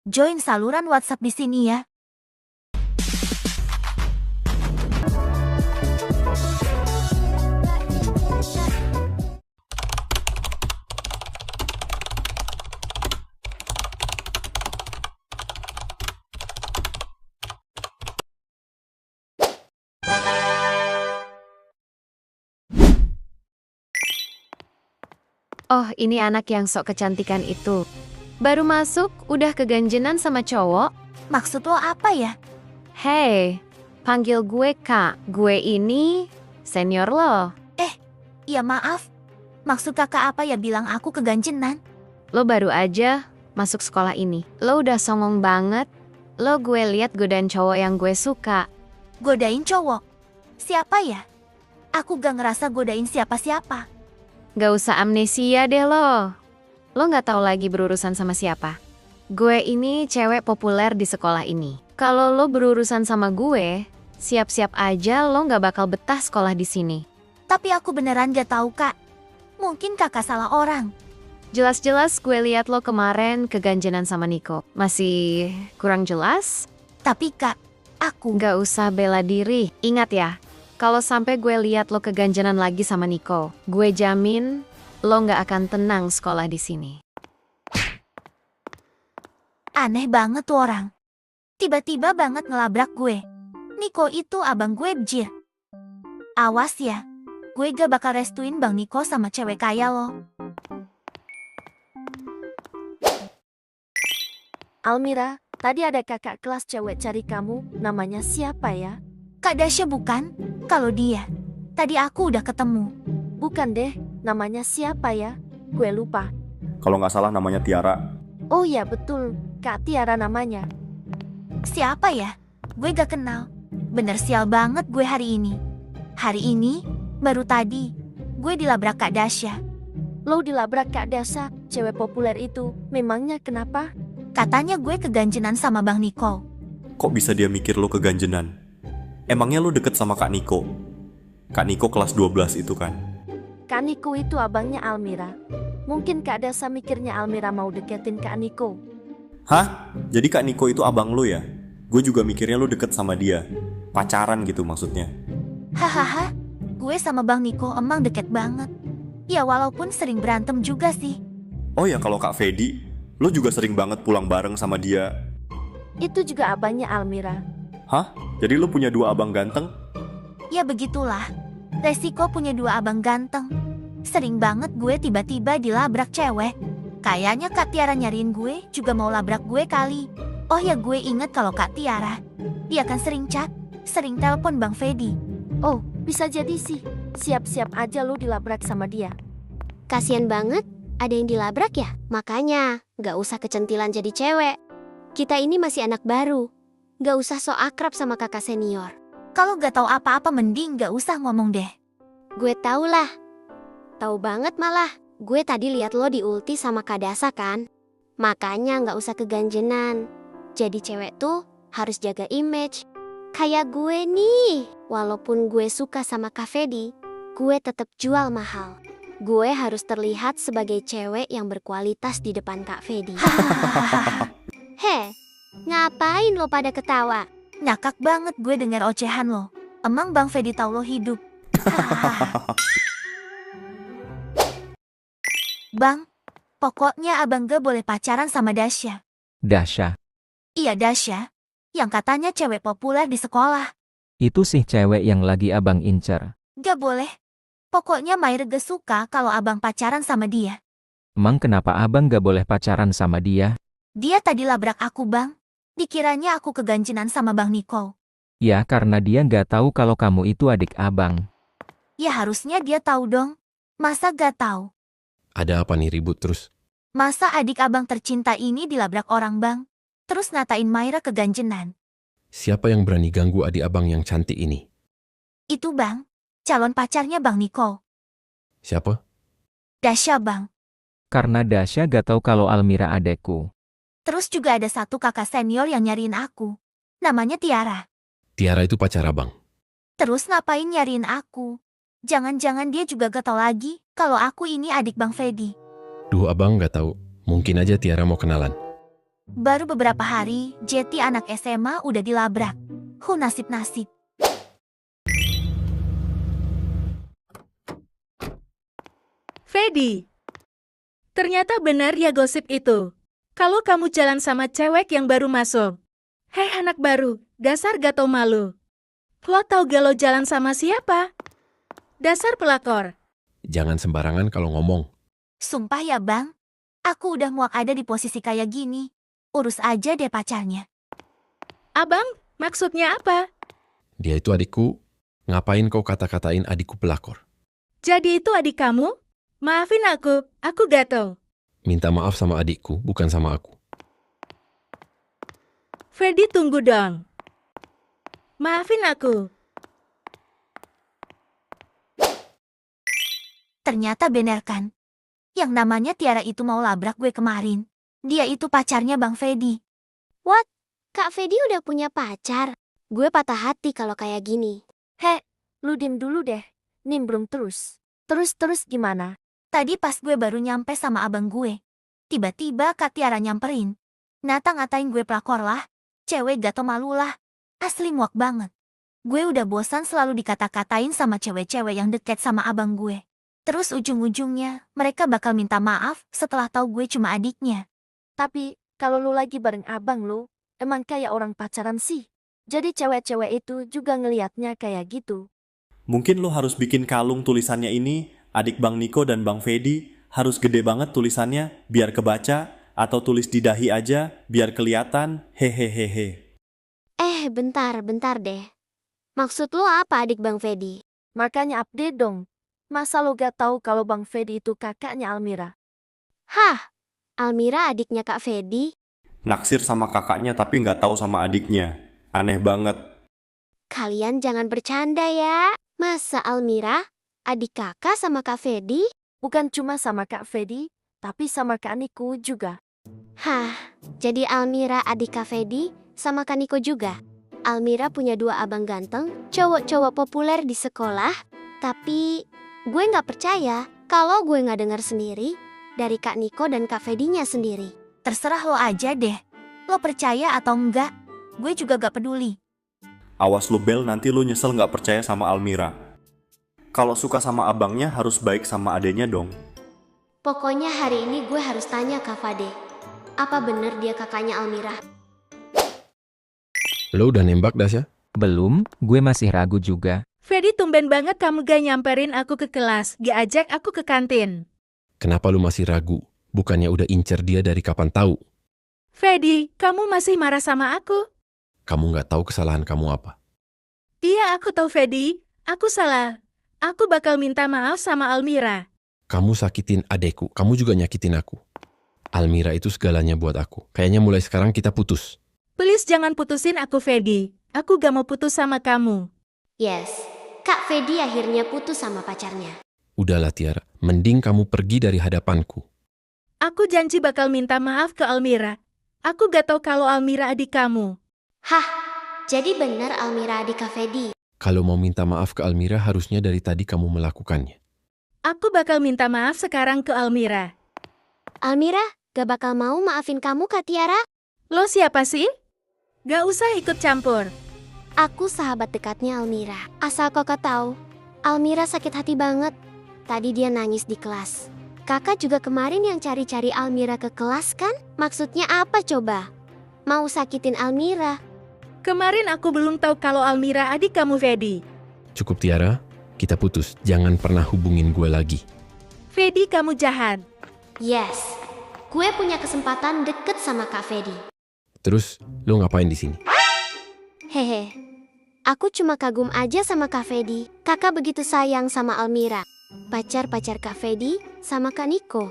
Join saluran WhatsApp di sini ya. Oh, ini anak yang sok kecantikan itu. Baru masuk, udah keganjenan sama cowok? Maksud lo apa ya? Hey, panggil gue Kak. Gue ini senior lo. Ya maaf. Maksud kakak apa ya bilang aku keganjenan? Lo baru aja masuk sekolah ini. Lo udah songong banget. Lo gue liat godain cowok yang gue suka. Godain cowok? Siapa ya? Aku gak ngerasa godain siapa-siapa. Gak usah amnesia deh lo. Lo gak tahu lagi berurusan sama siapa. Gue ini cewek populer di sekolah ini. Kalau lo berurusan sama gue, siap-siap aja lo gak bakal betah sekolah di sini. Tapi aku beneran gak tahu kak. Mungkin kakak salah orang. Jelas-jelas gue liat lo kemarin keganjenan sama Niko. Masih kurang jelas? Tapi kak, aku Gak usah bela diri. Ingat ya, kalau sampai gue liat lo keganjenan lagi sama Niko, gue jamin lo gak akan tenang sekolah di sini. aneh banget tuh orang. Tiba-tiba banget ngelabrak gue. Niko itu abang gue bjir. Awas ya. Gue gak bakal restuin Bang Niko sama cewek kaya lo. Almira, tadi ada kakak kelas cewek cari kamu, namanya siapa ya? Kak Dasya bukan? Kalau dia, tadi aku udah ketemu. Bukan deh, namanya siapa ya? Gue lupa. Kalau nggak salah namanya Tiara. Oh ya betul, Kak Tiara namanya. Siapa ya? Gue gak kenal. Bener sial banget gue hari ini. Hari ini, baru tadi, gue dilabrak Kak Dasya. Lo dilabrak Kak Dasa, cewek populer itu, memangnya kenapa? Katanya gue keganjenan sama Bang Niko. Kok bisa dia mikir lo keganjenan? Emangnya lo deket sama Kak Niko? Kak Niko kelas 12 itu kan? Kak Niko itu abangnya Almira. Mungkin Kak Dasa mikirnya Almira mau deketin Kak Niko. Hah? Jadi Kak Niko itu abang lo ya? Gue juga mikirnya lo deket sama dia. Pacaran gitu maksudnya. Hahaha, gue sama Bang Niko emang deket banget. Ya walaupun sering berantem juga sih. Oh ya kalau Kak Fedi, lo juga sering banget pulang bareng sama dia. Itu juga abangnya Almira. Hah? Jadi lo punya dua abang ganteng? Ya begitulah. Resiko punya dua abang ganteng. Sering banget gue tiba-tiba dilabrak cewek. Kayaknya Kak Tiara nyariin gue juga mau labrak gue kali. Oh ya gue inget kalau Kak Tiara, dia kan sering chat, sering telepon Bang Fedi. Oh, bisa jadi sih. Siap-siap aja lo dilabrak sama dia. Kasian banget, ada yang dilabrak ya? Makanya, gak usah kecentilan jadi cewek. Kita ini masih anak baru. Gak usah sok akrab sama kakak senior. Kalau gak tahu apa-apa mending gak usah ngomong deh. Gue tau lah. Tahu banget malah. Gue tadi lihat lo di ulti sama Kak Dasa kan? Makanya gak usah keganjenan. Jadi cewek tuh harus jaga image. Kayak gue nih. Walaupun gue suka sama Kak Fedi, gue tetap jual mahal. Gue harus terlihat sebagai cewek yang berkualitas di depan Kak Fedi. Heh, ngapain lo pada ketawa? Nyakak banget gue dengar ocehan lo. Emang Bang Fedi tahu lo hidup. Bang, pokoknya abang gak boleh pacaran sama Dasya. Dasya, Iya Dasya, yang katanya cewek populer di sekolah. itu sih cewek yang lagi abang incer. Gak boleh. Pokoknya Maire gak suka kalau abang pacaran sama dia. Emang kenapa abang gak boleh pacaran sama dia? Dia tadi labrak aku bang. Dikiranya aku keganjenan sama Bang Niko. Ya karena dia gak tahu kalau kamu itu adik abang. Ya harusnya dia tahu dong. Masa gak tahu? Ada apa nih ribut terus? Masa adik abang tercinta ini dilabrak orang bang? Terus ngatain Maira keganjenan. Siapa yang berani ganggu adik abang yang cantik ini? Itu bang, calon pacarnya Bang Niko. Siapa? Dasya bang. Karena Dasya gak tahu kalau Almira adekku. Terus juga ada satu kakak senior yang nyariin aku. Namanya Tiara. Tiara itu pacar abang. Terus ngapain nyariin aku? Jangan-jangan dia juga gak tahu lagi kalau aku ini adik Bang Fedi. Duh abang gak tahu. Mungkin aja Tiara mau kenalan. Baru beberapa hari, Jetty anak SMA udah dilabrak. Nasib-nasib. Fedi, ternyata benar ya gosip itu. Kalau kamu jalan sama cewek yang baru masuk. Hei anak baru, dasar gak tau malu. Lo tau gak lo jalan sama siapa? Dasar pelakor. Jangan sembarangan kalau ngomong. Sumpah ya bang, aku udah muak ada di posisi kayak gini. Urus aja deh pacarnya. Abang, maksudnya apa? Dia itu adikku. Ngapain kau kata-katain adikku pelakor? Jadi itu adik kamu? Maafin aku gak tau. Minta maaf sama adikku, bukan sama aku. Fedi tunggu dong. Maafin aku. Ternyata bener kan? Yang namanya Tiara itu mau labrak gue kemarin. Dia itu pacarnya Bang Fedi. What? Kak Fedi udah punya pacar? Gue patah hati kalau kayak gini. Lu dim dulu deh. Nimbrung terus. Terus gimana? Tadi pas gue baru nyampe sama abang gue. Tiba-tiba Kak Tiara nyamperin. Ngata-ngatain gue pelakor lah. Cewek gak tau malu lah. Asli muak banget. Gue udah bosan selalu dikata-katain sama cewek-cewek yang deket sama abang gue. Terus ujung-ujungnya, mereka bakal minta maaf setelah tahu gue cuma adiknya. Tapi, kalau lu lagi bareng abang lu, emang kayak orang pacaran sih. Jadi cewek-cewek itu juga ngelihatnya kayak gitu. Mungkin lo harus bikin kalung tulisannya ini, adik Bang Niko dan Bang Fedi, harus gede banget tulisannya biar kebaca, atau tulis di dahi aja biar kelihatan, hehehehe. Bentar deh. Maksud lo apa adik Bang Fedi? Makanya update dong. Masa lo gak tahu kalau Bang Fedi itu kakaknya Almira? Hah? Almira adiknya Kak Fedi? Naksir sama kakaknya tapi nggak tahu sama adiknya. Aneh banget. Kalian jangan bercanda ya. Masa Almira, adik kakak sama Kak Fedi? Bukan cuma sama Kak Fedi, tapi sama Kak Niko juga. Hah, jadi Almira adik Kak Fedi sama Kak Niko juga? Almira punya 2 abang ganteng, cowok-cowok populer di sekolah, tapi gue nggak percaya kalau gue nggak dengar sendiri dari Kak Niko dan Kak Fedinya sendiri. Terserah lo aja deh. Lo percaya atau enggak, gue juga gak peduli. Awas lu Bel, nanti lu nyesel nggak percaya sama Almira. Kalau suka sama abangnya harus baik sama adenya dong. Pokoknya hari ini gue harus tanya Kak Fade. Apa bener dia kakaknya Almira? Lo udah nembak, Dasya? Belum, gue masih ragu juga. Fedi tumben banget kamu gak nyamperin aku ke kelas, gak ajak aku ke kantin. Kenapa lu masih ragu? Bukannya udah incer dia dari kapan tahu? Fedi, kamu masih marah sama aku? Kamu nggak tahu kesalahan kamu apa? Iya, aku tahu Fedi. Aku salah. Aku bakal minta maaf sama Almira. Kamu sakitin adekku, kamu juga nyakitin aku. Almira itu segalanya buat aku. Kayaknya mulai sekarang kita putus. Please jangan putusin aku, Fedi. Aku gak mau putus sama kamu. Yes, Kak Fedi akhirnya putus sama pacarnya. Udahlah Tiara, mending kamu pergi dari hadapanku. Aku janji bakal minta maaf ke Almira. Aku gak tahu kalau Almira adik kamu. Hah, jadi benar Almira adik Kak Fedi? Kalau mau minta maaf ke Almira, harusnya dari tadi kamu melakukannya. Aku bakal minta maaf sekarang ke Almira. Almira, gak bakal mau maafin kamu Kak Tiara? Lo siapa sih? Gak usah ikut campur. Aku sahabat dekatnya Almira. Asal kakak tahu, Almira sakit hati banget. Tadi dia nangis di kelas. Kakak juga kemarin yang cari-cari Almira ke kelas kan? Maksudnya apa coba? Mau sakitin Almira? Kemarin aku belum tahu kalau Almira adik kamu, Fedi. Cukup Tiara, kita putus. Jangan pernah hubungin gue lagi. Fedi, kamu jahat. Yes, gue punya kesempatan deket sama Kak Fedi. Terus, lo ngapain di sini? Hehe, aku cuma kagum aja sama Kak Fedi. Kakak begitu sayang sama Almira. Pacar-pacar Kak Fedi sama Kak Niko.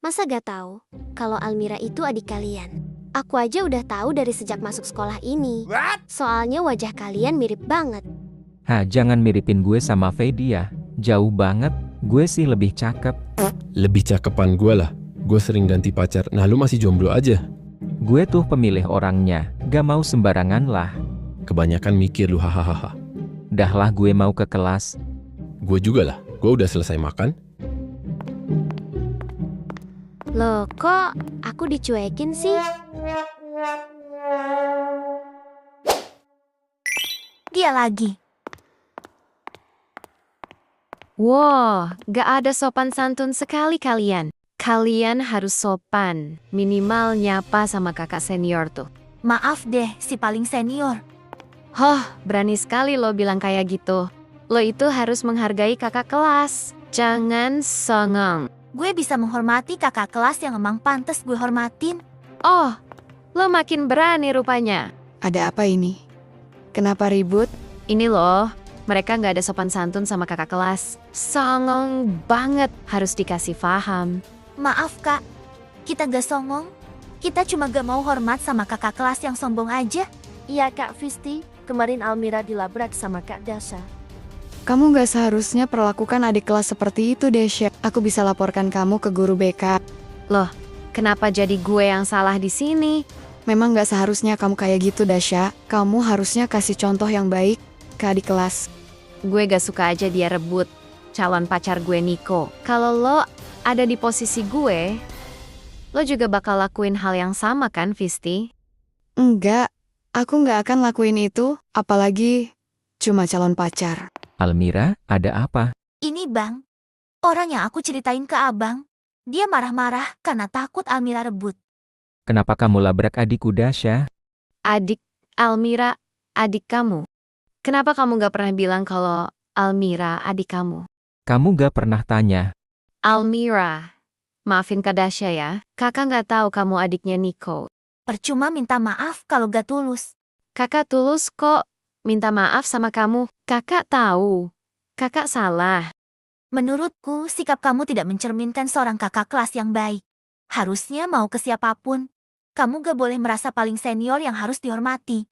Masa gak tahu kalau Almira itu adik kalian? Aku aja udah tahu dari sejak masuk sekolah ini. Soalnya wajah kalian mirip banget. Jangan miripin gue sama Fedi ya. Jauh banget, gue sih lebih cakep. Lebih cakepan gue lah. Gue sering ganti pacar, nah lu masih jomblo aja. Gue tuh pemilih orangnya, gak mau sembarangan lah. Kebanyakan mikir lu, hahaha. Dah lah gue mau ke kelas. Gue juga lah, gue udah selesai makan. Loh kok aku dicuekin sih? Dia lagi. Wow, gak ada sopan santun sekali kalian. Kalian harus sopan. Minimal nyapa sama kakak senior tuh. Maaf deh, si paling senior. Hoh, berani sekali lo bilang kayak gitu. Lo itu harus menghargai kakak kelas. Jangan songong. Gue bisa menghormati kakak kelas yang emang pantas gue hormatin. Oh, lo makin berani rupanya. Ada apa ini? Kenapa ribut? Ini loh, mereka gak ada sopan santun sama kakak kelas. Songong banget, harus dikasih paham. Maaf kak, kita gak songong. Kita cuma gak mau hormat sama kakak kelas yang sombong aja. Iya Kak Visti, kemarin Almira dilabrak sama Kak Dasha. Kamu gak seharusnya perlakukan adik kelas seperti itu, Desya. Aku bisa laporkan kamu ke guru BK. Loh, kenapa jadi gue yang salah di sini? Memang gak seharusnya kamu kayak gitu, Dasya. Kamu harusnya kasih contoh yang baik ke adik kelas. Gue gak suka aja dia rebut calon pacar gue Nico. Kalau lo ada di posisi gue, lo juga bakal lakuin hal yang sama kan, Visti? Enggak, aku gak akan lakuin itu, apalagi cuma calon pacar. Almira, ada apa? Ini bang, orang yang aku ceritain ke abang. Dia marah-marah karena takut Almira rebut. Kenapa kamu labrak adikku Dasya? Adik Almira, adik kamu. Kenapa kamu gak pernah bilang kalau Almira adik kamu? Kamu gak pernah tanya. Almira, maafin Kak Dasya ya. Kakak gak tahu kamu adiknya Nico. Percuma minta maaf kalau gak tulus. Kakak tulus kok minta maaf sama kamu. Kakak tahu. Kakak salah. Menurutku, sikap kamu tidak mencerminkan seorang kakak kelas yang baik. Harusnya mau ke siapapun. Kamu gak boleh merasa paling senior yang harus dihormati.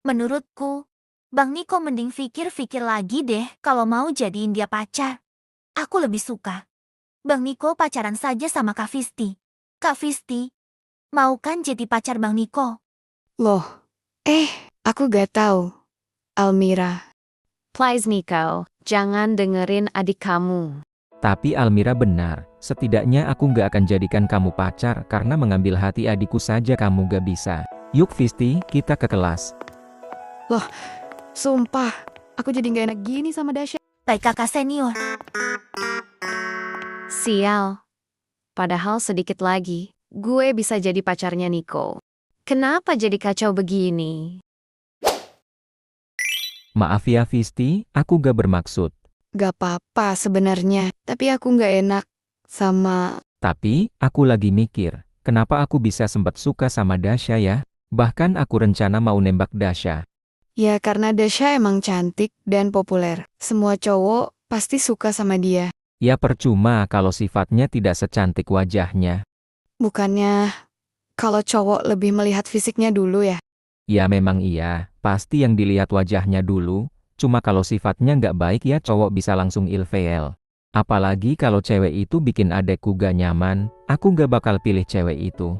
Menurutku, Bang Niko mending pikir-pikir lagi deh kalau mau jadiin dia pacar. Aku lebih suka Bang Niko pacaran saja sama Kak Visti. Kak Visti, mau kan jadi pacar Bang Niko? Loh, aku gak tahu. Almira. Please Nico, jangan dengerin adik kamu. Tapi Almira benar, setidaknya aku gak akan jadikan kamu pacar karena mengambil hati adikku saja kamu gak bisa. Yuk Visti, kita ke kelas. Loh, sumpah, aku jadi gak enak gini sama Dasya. Baik kakak senior. Sial. Padahal sedikit lagi, gue bisa jadi pacarnya Nico. Kenapa jadi kacau begini? Maaf ya Visti, aku gak bermaksud. Gak apa-apa sebenarnya, tapi aku gak enak sama... Tapi, aku lagi mikir, kenapa aku bisa sempat suka sama Dasya ya? Bahkan aku rencana mau nembak Dasya. Ya karena Dasya emang cantik dan populer. Semua cowok pasti suka sama dia. Ya percuma kalau sifatnya tidak secantik wajahnya. Bukannya kalau cowok lebih melihat fisiknya dulu ya? Ya memang iya, pasti yang dilihat wajahnya dulu. Cuma kalau sifatnya nggak baik ya cowok bisa langsung ilfeel. Apalagi kalau cewek itu bikin adekku gak nyaman, aku gak bakal pilih cewek itu.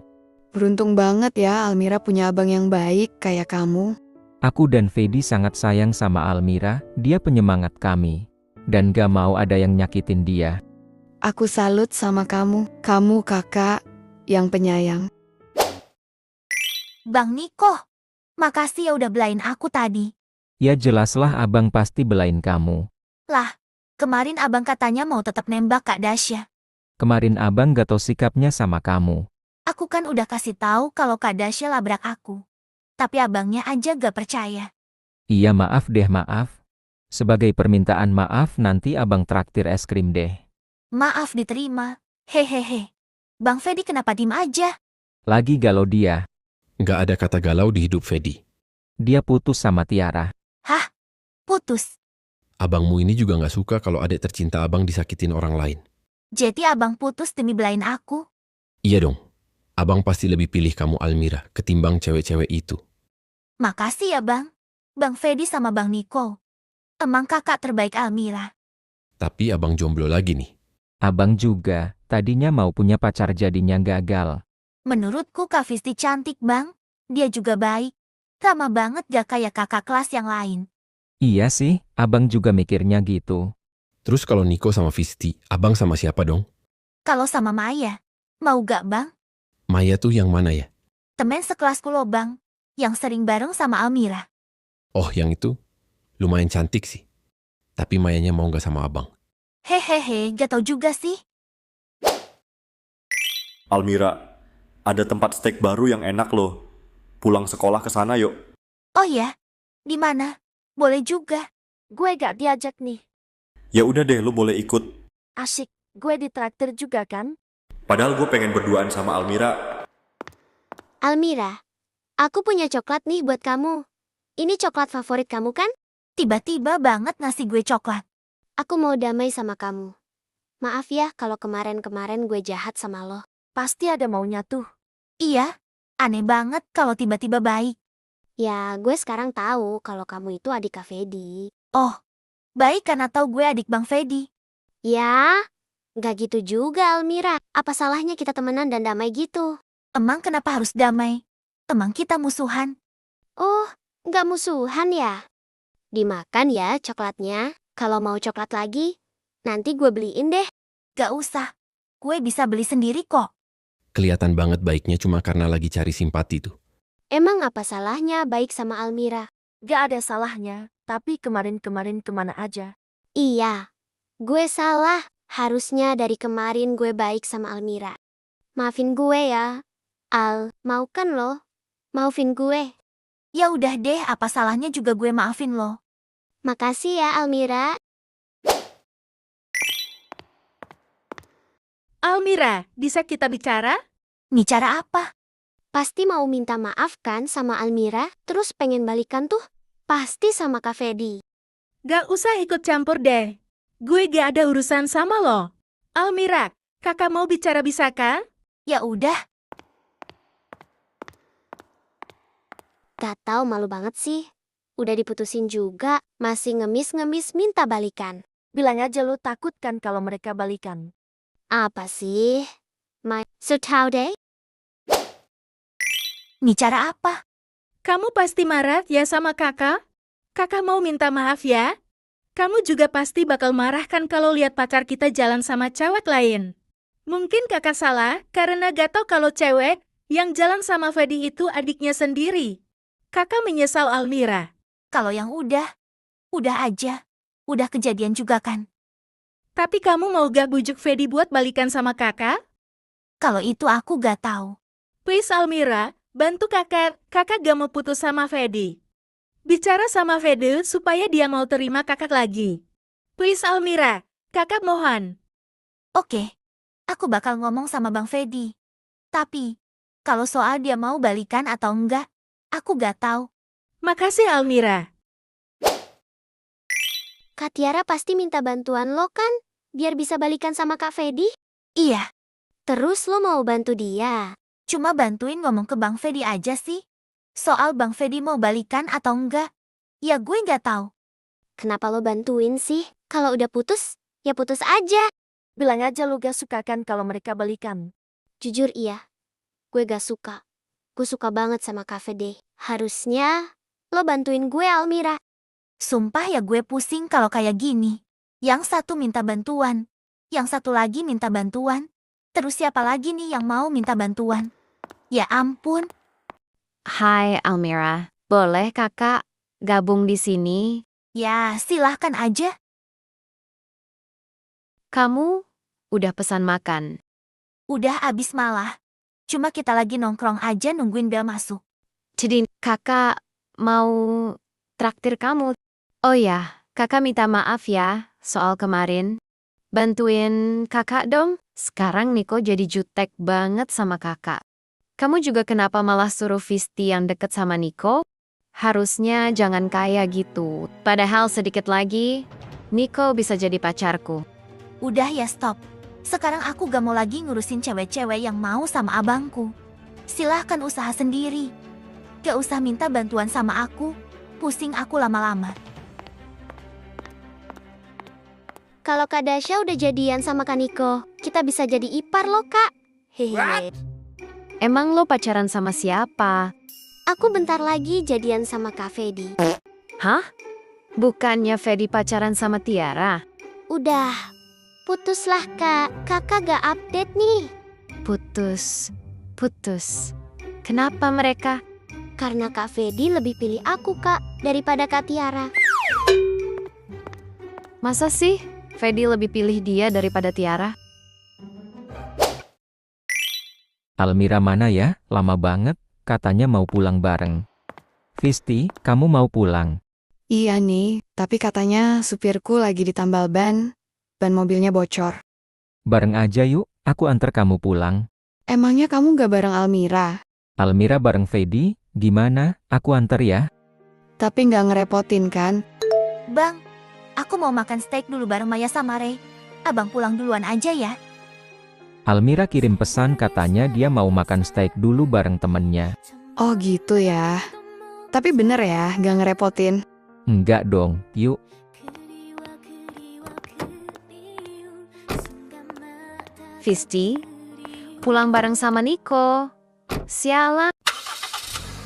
Beruntung banget ya Almira punya abang yang baik kayak kamu. Aku dan Fedi sangat sayang sama Almira, dia penyemangat kami. Dan gak mau ada yang nyakitin dia. Aku salut sama kamu kakak yang penyayang. Bang Niko, makasih ya udah belain aku tadi. Ya jelaslah abang pasti belain kamu. Lah, kemarin abang katanya mau tetap nembak Kak Dasya. Kemarin abang gak tau sikapnya sama kamu. Aku kan udah kasih tahu kalau Kak Dasya labrak aku. Tapi abangnya aja gak percaya. Iya maaf deh maaf. Sebagai permintaan maaf nanti abang traktir es krim deh. Maaf diterima. Hehehe. Bang Fedi kenapa diem aja? Lagi galau dia. Nggak ada kata galau di hidup Fedi. Dia putus sama Tiara. Hah? Putus? Abangmu ini juga nggak suka kalau adik tercinta abang disakitin orang lain. Jadi abang putus demi belain aku? Iya dong. Abang pasti lebih pilih kamu Almira ketimbang cewek-cewek itu. Makasih ya bang. Bang Fedi sama Bang Niko. Emang kakak terbaik Almira. Tapi abang jomblo lagi nih. Abang juga, tadinya mau punya pacar jadinya gagal. Menurutku Kak Visti cantik bang. Dia juga baik. Ramah banget gak kayak kakak kelas yang lain. Iya sih, abang juga mikirnya gitu. Terus kalau Nico sama Visti, abang sama siapa dong? Kalau sama Maya, mau gak bang? Maya tuh yang mana ya? Temen sekelasku loh bang, yang sering bareng sama Almira. Oh, yang itu lumayan cantik sih. Tapi Mayanya mau gak sama abang? Hehehe, gak tau juga sih. Almira, ada tempat steak baru yang enak loh. Pulang sekolah ke sana yuk. Oh ya, di mana? Boleh juga. Gue gak diajak nih. Ya udah deh, lu boleh ikut. Asyik, gue ditraktir juga kan? Padahal gue pengen berduaan sama Almira. Almira, aku punya coklat nih buat kamu. Ini coklat favorit kamu kan? Tiba-tiba banget ngasih gue coklat. Aku mau damai sama kamu. Maaf ya kalau kemarin-kemarin gue jahat sama lo. Pasti ada maunya tuh. Iya, aneh banget kalau tiba-tiba baik. Ya, gue sekarang tahu kalau kamu itu adik Kak Fedi. Oh, baik karena tahu gue adik Bang Fedi. Ya, nggak gitu juga Almira. Apa salahnya kita temenan dan damai gitu? Emang kenapa harus damai? Emang kita musuhan? Oh, nggak musuhan ya? Dimakan ya coklatnya. Kalau mau coklat lagi, nanti gue beliin deh. Gak usah, gue bisa beli sendiri kok. Kelihatan banget baiknya cuma karena lagi cari simpati tuh. Emang apa salahnya baik sama Almira? Gak ada salahnya, tapi kemarin-kemarin kemana aja? Iya, gue salah. Harusnya dari kemarin gue baik sama Almira. Maafin gue ya. Al, mau kan lo? Maafin gue. Ya udah deh, apa salahnya juga gue maafin lo. Makasih ya Almira. Almira, bisa kita bicara? Bicara apa? Pasti mau minta maaf kan sama Almira, terus pengen balikan tuh? Pasti sama Kak Fedi. Gak usah ikut campur deh. Gue gak ada urusan sama lo. Almira, kakak mau bicara bisa kan? Ya udah, Gak tau malu banget sih. Udah diputusin juga, masih ngemis-ngemis minta balikan. Bilang aja lu takut kan kalau mereka balikan. Apa sih? So tau deh. bicara apa? Kamu pasti marah ya sama kakak? Kakak mau minta maaf ya? Kamu juga pasti bakal marah kan kalau lihat pacar kita jalan sama cewek lain. Mungkin kakak salah karena gak tahu kalau cewek yang jalan sama Fedi itu adiknya sendiri. Kakak menyesal Almira. Kalau yang udah aja. Udah kejadian juga kan? Tapi kamu mau gak bujuk Fedi buat balikan sama kakak? Kalau itu aku gak tahu. Please Almira, bantu kakak. Kakak gak mau putus sama Fedi. Bicara sama Fedi supaya dia mau terima kakak lagi. Please Almira, kakak mohon. Oke, aku bakal ngomong sama Bang Fedi. Tapi, kalau soal dia mau balikan atau enggak, aku gak tahu. Makasih Almira. Kak Tiara pasti minta bantuan lo kan? Biar bisa balikan sama Kak Fedi? Iya, Terus lo mau bantu dia? cuma bantuin ngomong ke Bang Fedi aja sih. Soal Bang Fedi mau balikan atau enggak, ya gue gak tahu. Kenapa lo bantuin sih? Kalau udah putus, ya putus aja. Bilang aja lu gak suka kan kalau mereka balikan. Jujur iya, gue gak suka. Gue suka banget sama Kak Fedi. Harusnya lo bantuin gue Almira. Sumpah ya gue pusing kalau kayak gini. Yang satu minta bantuan, yang satu lagi minta bantuan. Terus siapa lagi nih yang mau minta bantuan? Ya ampun, Hai Almira, boleh kakak gabung di sini? ya silahkan aja. Kamu udah pesan makan. Udah abis malah. Cuma kita lagi nongkrong aja nungguin bel masuk. Jadi kakak mau traktir kamu. Oh ya, kakak minta maaf ya soal kemarin. Bantuin kakak dong. Sekarang Niko jadi jutek banget sama kakak. Kamu juga kenapa malah suruh Visti yang deket sama Niko? Harusnya jangan kayak gitu. Padahal sedikit lagi, Niko bisa jadi pacarku. Udah ya stop. Sekarang aku gak mau lagi ngurusin cewek-cewek yang mau sama abangku. Silahkan usaha sendiri. Gak usah minta bantuan sama aku. Pusing aku lama-lama. Kalau Kak Dasya udah jadian sama Kak Niko, kita bisa jadi ipar lo Kak. Hehehe. Emang lo pacaran sama siapa? Aku bentar lagi jadian sama Kak Fedi. Hah? Bukannya Fedi pacaran sama Tiara? Udah, putuslah Kak. Kakak gak update nih. Putus. Kenapa mereka? Karena Kak Fedi lebih pilih aku, Kak, daripada Kak Tiara. Masa sih Fedi lebih pilih dia daripada Tiara? Almira mana ya? Lama banget, katanya mau pulang bareng. Visti, kamu mau pulang? Iya nih, tapi katanya supirku lagi ditambal ban mobilnya bocor. Bareng aja yuk, aku antar kamu pulang. Emangnya kamu gak bareng Almira? Almira bareng Fedi, gimana? Aku antar ya. Tapi gak ngerepotin kan? Bang, aku mau makan steak dulu bareng Maya sama Ray. Abang pulang duluan aja ya. Almira kirim pesan katanya dia mau makan steak dulu bareng temennya. Oh gitu ya. Tapi bener ya, gak ngerepotin. Enggak dong, yuk. Visti, pulang bareng sama Niko. Sialan.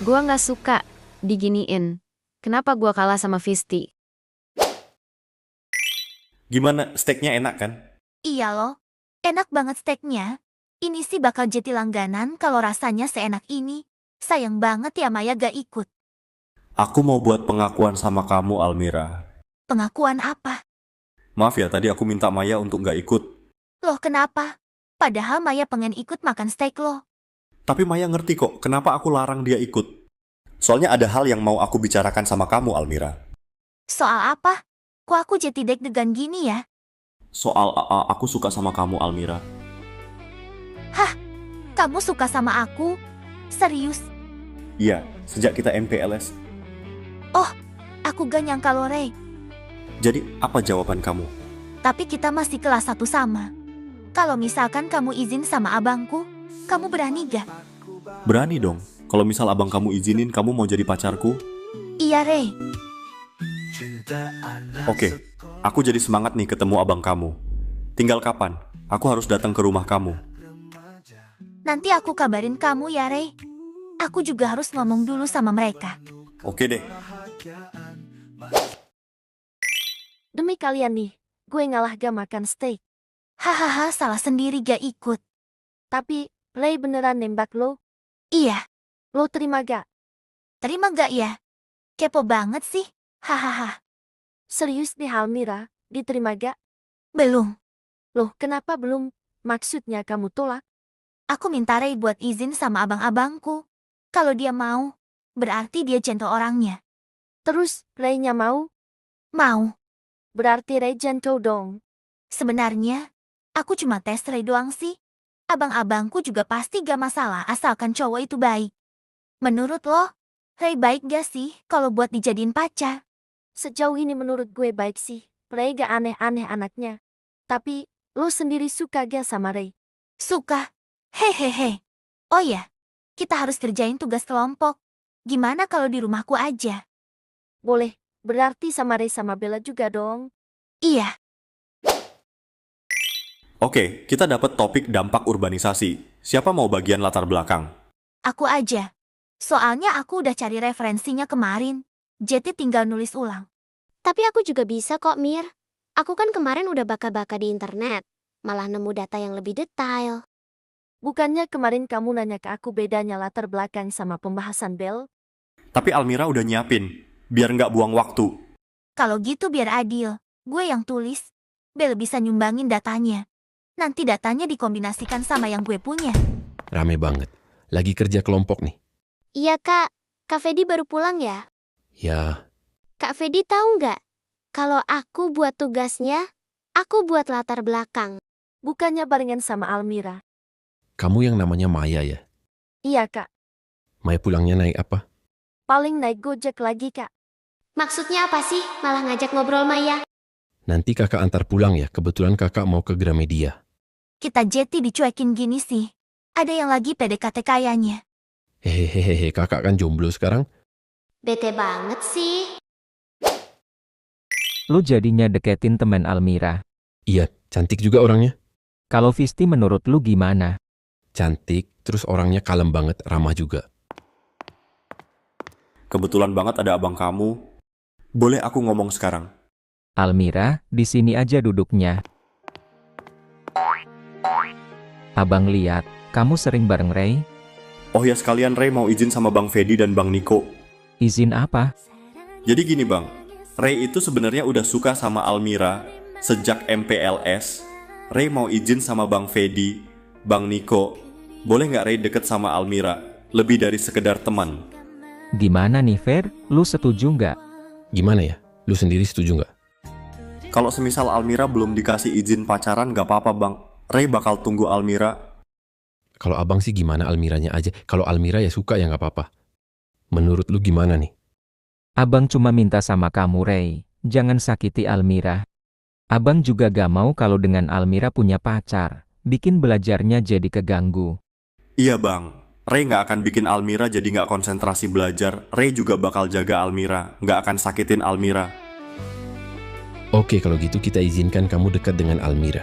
Gua gak suka diginiin. Kenapa gua kalah sama Visti? Gimana, steaknya enak kan? Iya loh, enak banget steaknya. Ini sih bakal jadi langganan kalau rasanya seenak ini. Sayang banget ya Maya gak ikut. Aku mau buat pengakuan sama kamu, Almira. Pengakuan apa? Maaf ya, tadi aku minta Maya untuk gak ikut. Loh kenapa? Padahal Maya pengen ikut makan steak loh. Tapi Maya ngerti kok, kenapa aku larang dia ikut. Soalnya ada hal yang mau aku bicarakan sama kamu, Almira. Soal apa? Kok aku jadi deg-degan gini ya? Soal aku suka sama kamu, Almira. Hah? Kamu suka sama aku? Serius? Iya, sejak kita MPLS. Oh, aku gak nyangka loh, Ray. Jadi, apa jawaban kamu? Tapi kita masih kelas 1 sama. Kalau misalkan kamu izin sama abangku, kamu berani gak? Berani dong. Kalau misal abang kamu izinin kamu mau jadi pacarku. Iya, Ray. Oke, aku jadi semangat nih ketemu abang kamu. Tinggal kapan? Aku harus datang ke rumah kamu. Nanti aku kabarin kamu ya, Ray. Aku juga harus ngomong dulu sama mereka. Oke deh. Demi kalian nih, gue ngalah gak makan steak. Hahaha, salah sendiri gak ikut. Tapi, Ray beneran nembak lo? Iya, Lo terima gak? terima gak ya? Kepo banget sih. Hahaha. Serius nih Almira, diterima gak? Belum. Loh, kenapa belum? Maksudnya kamu tolak? Aku minta Ray buat izin sama abang-abangku. Kalau dia mau, berarti dia gentle orangnya. Terus, Ray-nya mau? Mau. Berarti Ray gentle dong. Sebenarnya, aku cuma tes Ray doang sih. Abang-abangku juga pasti gak masalah asalkan cowok itu baik. Menurut lo, Ray baik gak sih kalau buat dijadiin pacar? Sejauh ini menurut gue baik sih. Ray gak aneh-aneh anaknya. Tapi, lo sendiri suka gak sama Ray? Suka. Hehehe. Oh ya, kita harus kerjain tugas kelompok. Gimana kalau di rumahku aja? Boleh, berarti sama Ray sama Bella juga dong. Iya. Oke, kita dapat topik dampak urbanisasi. Siapa mau bagian latar belakang? Aku aja. Soalnya aku udah cari referensinya kemarin. Jadi tinggal nulis ulang. Tapi aku juga bisa kok, Mir. Aku kan kemarin udah baka-baka di internet. Malah nemu data yang lebih detail. Bukannya kemarin kamu nanya ke aku bedanya latar belakang sama pembahasan Bell? Tapi Almira udah nyiapin, biar nggak buang waktu. Kalau gitu biar adil. Gue yang tulis. Bel bisa nyumbangin datanya. Nanti datanya dikombinasikan sama yang gue punya. Rame banget. Lagi kerja kelompok nih. Iya, Kak. Kak Fedi baru pulang ya? Ya, Kak Fedi tahu nggak? Kalau aku buat tugasnya, aku buat latar belakang. Bukannya barengan sama Almira? kamu yang namanya Maya ya? Iya, Kak. Maya pulangnya naik apa? Paling naik Gojek lagi, Kak. Maksudnya apa sih? Malah ngajak ngobrol Maya? Nanti kakak antar pulang ya, kebetulan kakak mau ke Gramedia. Kita Jeti dicuekin gini sih. Ada yang lagi PDKT kayaknya. Hehehehe, kakak kan jomblo sekarang. Bete banget sih. Lu jadinya deketin temen Almira. Iya, cantik juga orangnya. Kalau Visti menurut lu gimana? Cantik, terus orangnya kalem banget, ramah juga. Kebetulan banget ada abang kamu. Boleh aku ngomong sekarang? Almira, di sini aja duduknya. Abang lihat, kamu sering bareng Ray? Oh ya sekalian Ray mau izin sama Bang Fedi dan Bang Niko. Izin apa? Jadi gini Bang, Ray itu sebenarnya udah suka sama Almira sejak MPLS. Ray mau izin sama Bang Fedi, Bang Niko. Boleh nggak Ray deket sama Almira? Lebih dari sekedar teman. Gimana nih Fer? Lu setuju nggak? Gimana ya? Lu sendiri setuju nggak? Kalau semisal Almira belum dikasih izin pacaran nggak apa-apa Bang. Ray bakal tunggu Almira. Kalau abang sih gimana Almiranya aja. Kalau Almira ya suka ya nggak apa-apa. Menurut lu gimana nih? Abang cuma minta sama kamu Ray, jangan sakiti Almira. Abang juga gak mau kalau dengan Almira punya pacar, bikin belajarnya jadi keganggu. Iya Bang, Ray nggak akan bikin Almira jadi nggak konsentrasi belajar. Ray juga bakal jaga Almira, nggak akan sakitin Almira. Oke kalau gitu kita izinkan kamu dekat dengan Almira.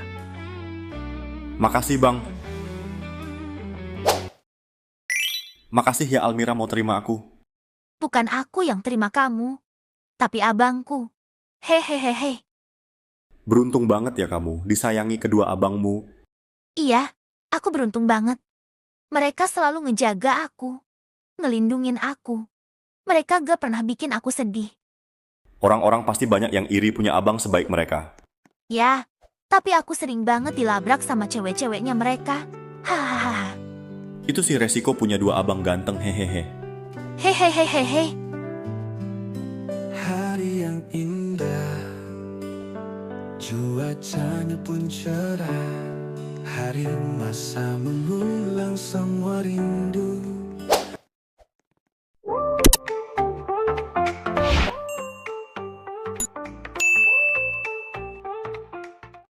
Makasih Bang. Makasih ya Almira mau terima aku. Bukan aku yang terima kamu, tapi abangku. Hehehehe. Beruntung banget ya kamu, disayangi kedua abangmu. Iya, aku beruntung banget. Mereka selalu ngejaga aku, ngelindungin aku. Mereka gak pernah bikin aku sedih. Orang-orang pasti banyak yang iri punya abang sebaik mereka. Ya, tapi aku sering banget dilabrak sama cewek-ceweknya mereka. Hahaha. Itu sih resiko punya dua abang ganteng hehehe. Hehehehehe. Hari yang indah, cuacanya pun cerah. Hari masa mengulang semua rindu.